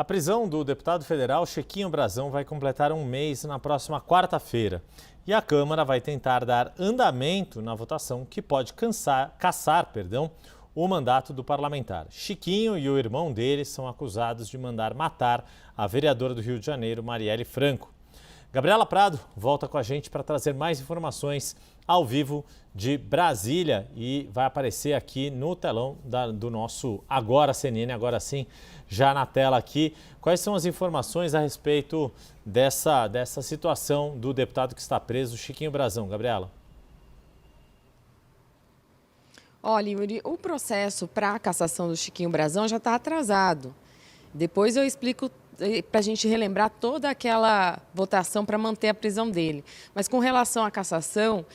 A prisão do deputado federal Chiquinho Brazão vai completar um mês na próxima quarta-feira. E a Câmara vai tentar dar andamento na votação que pode cassar o mandato do parlamentar. Chiquinho e o irmão dele são acusados de mandar matar a vereadora do Rio de Janeiro, Marielle Franco. Gabriela Prado volta com a gente para trazer mais informações ao vivo de Brasília e vai aparecer aqui no telão do nosso Agora CNN, agora sim, já na tela aqui. Quais são as informações a respeito dessa situação do deputado que está preso, Chiquinho Brazão? Gabriela. Olha, Yuri, o processo para a cassação do Chiquinho Brazão já está atrasado. Depois eu explico para a gente relembrar toda aquela votação para manter a prisão dele. Mas com relação à cassação,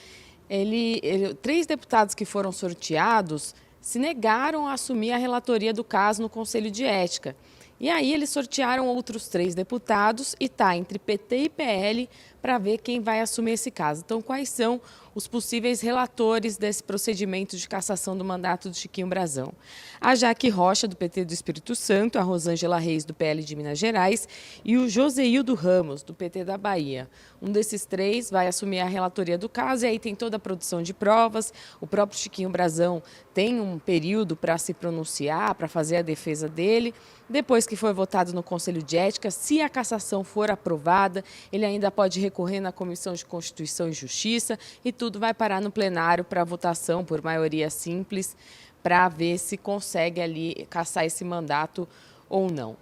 3 deputados que foram sorteados se negaram a assumir a relatoria do caso no Conselho de Ética. E aí eles sortearam outros 3 deputados e está entre PT e PL para ver quem vai assumir esse caso. Então, quais são os possíveis relatores desse procedimento de cassação do mandato do Chiquinho Brazão? A Jaque Rocha, do PT do Espírito Santo, a Rosângela Reis, do PL de Minas Gerais e o Joseildo Ramos, do PT da Bahia. Um desses 3 vai assumir a relatoria do caso e aí tem toda a produção de provas. O próprio Chiquinho Brazão tem um período para se pronunciar, para fazer a defesa dele. Depois que for votado no Conselho de Ética, se a cassação for aprovada, ele ainda pode recorrer na Comissão de Constituição e Justiça e tudo vai parar no plenário para votação por maioria simples para ver se consegue ali cassar esse mandato ou não.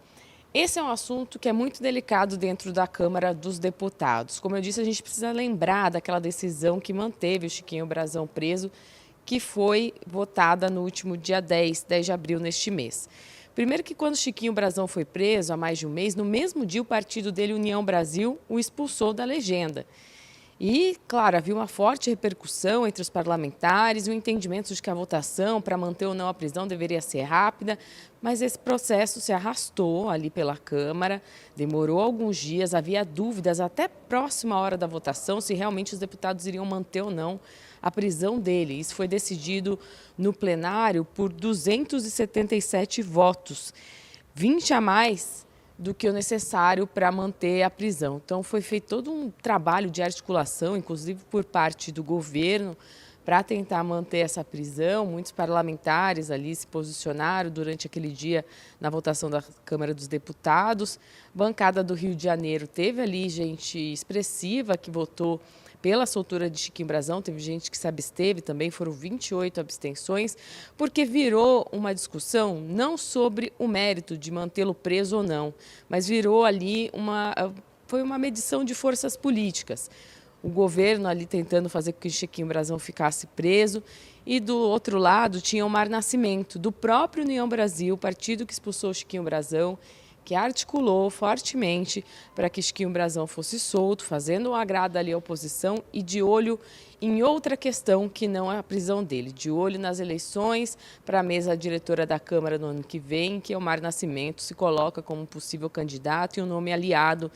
Esse é um assunto que é muito delicado dentro da Câmara dos Deputados. Como eu disse, a gente precisa lembrar daquela decisão que manteve o Chiquinho Brazão preso, que foi votada no último dia 10 de abril neste mês. Primeiro que quando Chiquinho Brazão foi preso há mais de um mês, no mesmo dia o partido dele, União Brasil, o expulsou da legenda. E, claro, havia uma forte repercussão entre os parlamentares, o entendimento de que a votação para manter ou não a prisão deveria ser rápida, mas esse processo se arrastou ali pela Câmara, demorou alguns dias, havia dúvidas até próxima hora da votação se realmente os deputados iriam manter ou não a prisão dele. Isso foi decidido no plenário por 277 votos, 20 a mais do que o necessário para manter a prisão. Então, foi feito todo um trabalho de articulação, inclusive por parte do governo, para tentar manter essa prisão. Muitos parlamentares ali se posicionaram durante aquele dia na votação da Câmara dos Deputados. Bancada do Rio de Janeiro teve ali gente expressiva que votou pela soltura de Chiquinho Brazão, teve gente que se absteve também, foram 28 abstenções, porque virou uma discussão não sobre o mérito de mantê-lo preso ou não, mas virou ali foi uma medição de forças políticas. O governo ali tentando fazer com que Chiquinho Brazão ficasse preso e do outro lado tinha o Omar Nascimento, do próprio União Brasil, partido que expulsou Chiquinho Brazão, que articulou fortemente para que Chiquinho Brazão fosse solto, fazendo um agrado ali à oposição e de olho em outra questão que não é a prisão dele, de olho nas eleições para a mesa diretora da Câmara no ano que vem, que Omar Nascimento se coloca como possível candidato e um nome aliado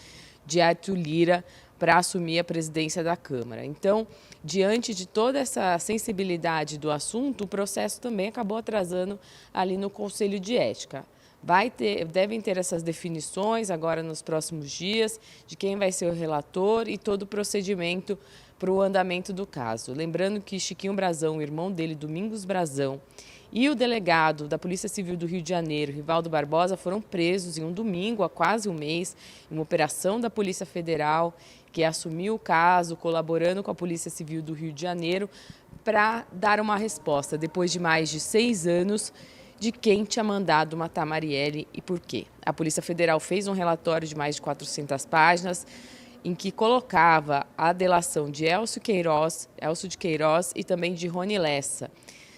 de Arthur Lira para assumir a presidência da Câmara. Então, diante de toda essa sensibilidade do assunto, o processo também acabou atrasando ali no Conselho de Ética. Devem ter essas definições agora nos próximos dias de quem vai ser o relator e todo o procedimento para o andamento do caso. Lembrando que Chiquinho Brazão, o irmão dele, Domingos Brazão, e o delegado da Polícia Civil do Rio de Janeiro, Rivaldo Barbosa, foram presos em um domingo, há quase um mês, em uma operação da Polícia Federal, que assumiu o caso, colaborando com a Polícia Civil do Rio de Janeiro, para dar uma resposta, depois de mais de 6 anos, de quem tinha mandado matar Marielle e por quê. A Polícia Federal fez um relatório de mais de 400 páginas, em que colocava a delação de Elcio de Queiroz e também de Rony Lessa.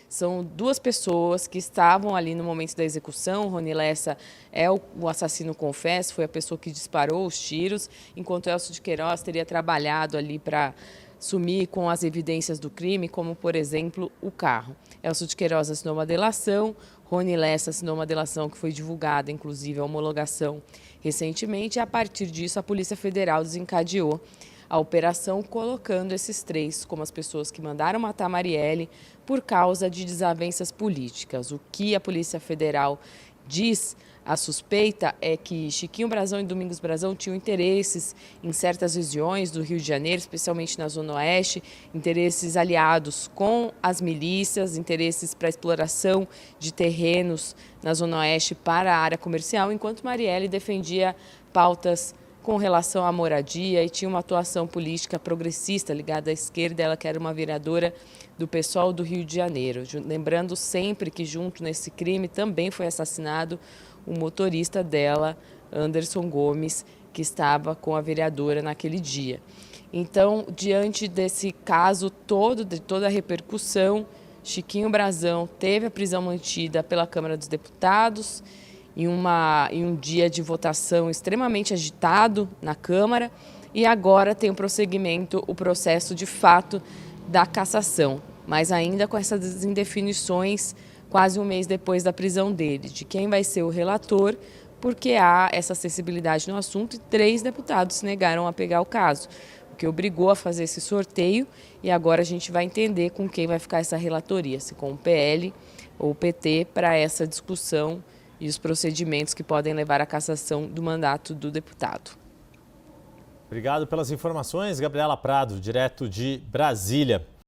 São 2 pessoas que estavam ali no momento da execução. Rony Lessa é o assassino confesso, foi a pessoa que disparou os tiros, enquanto Elcio de Queiroz teria trabalhado ali para sumir com as evidências do crime, como, por exemplo, o carro. Elcio de Queiroz assinou uma delação, Rony Lessa assinou uma delação que foi divulgada, inclusive, a homologação recentemente, e a partir disso a Polícia Federal desencadeou a operação, colocando esses 3 como as pessoas que mandaram matar Marielle por causa de desavenças políticas. O que a Polícia Federal diz A suspeita é que Chiquinho Brazão e Domingos Brazão tinham interesses em certas regiões do Rio de Janeiro, especialmente na Zona Oeste, interesses aliados com as milícias, interesses para exploração de terrenos na Zona Oeste para a área comercial, enquanto Marielle defendia pautas com relação à moradia e tinha uma atuação política progressista ligada à esquerda, ela que era uma vereadora do PSOL do Rio de Janeiro. Lembrando sempre que junto nesse crime também foi assassinado o motorista dela, Anderson Gomes, que estava com a vereadora naquele dia. Então, diante desse caso todo, de toda a repercussão, Chiquinho Brazão teve a prisão mantida pela Câmara dos Deputados em um dia de votação extremamente agitado na Câmara e agora tem o prosseguimento, o processo de fato da cassação, mas ainda com essas indefinições quase um mês depois da prisão dele, de quem vai ser o relator, porque há essa sensibilidade no assunto e 3 deputados se negaram a pegar o caso, o que obrigou a fazer esse sorteio e agora a gente vai entender com quem vai ficar essa relatoria, se com o PL ou o PT, para essa discussão e os procedimentos que podem levar à cassação do mandato do deputado. Obrigado pelas informações, Gabriela Prado, direto de Brasília.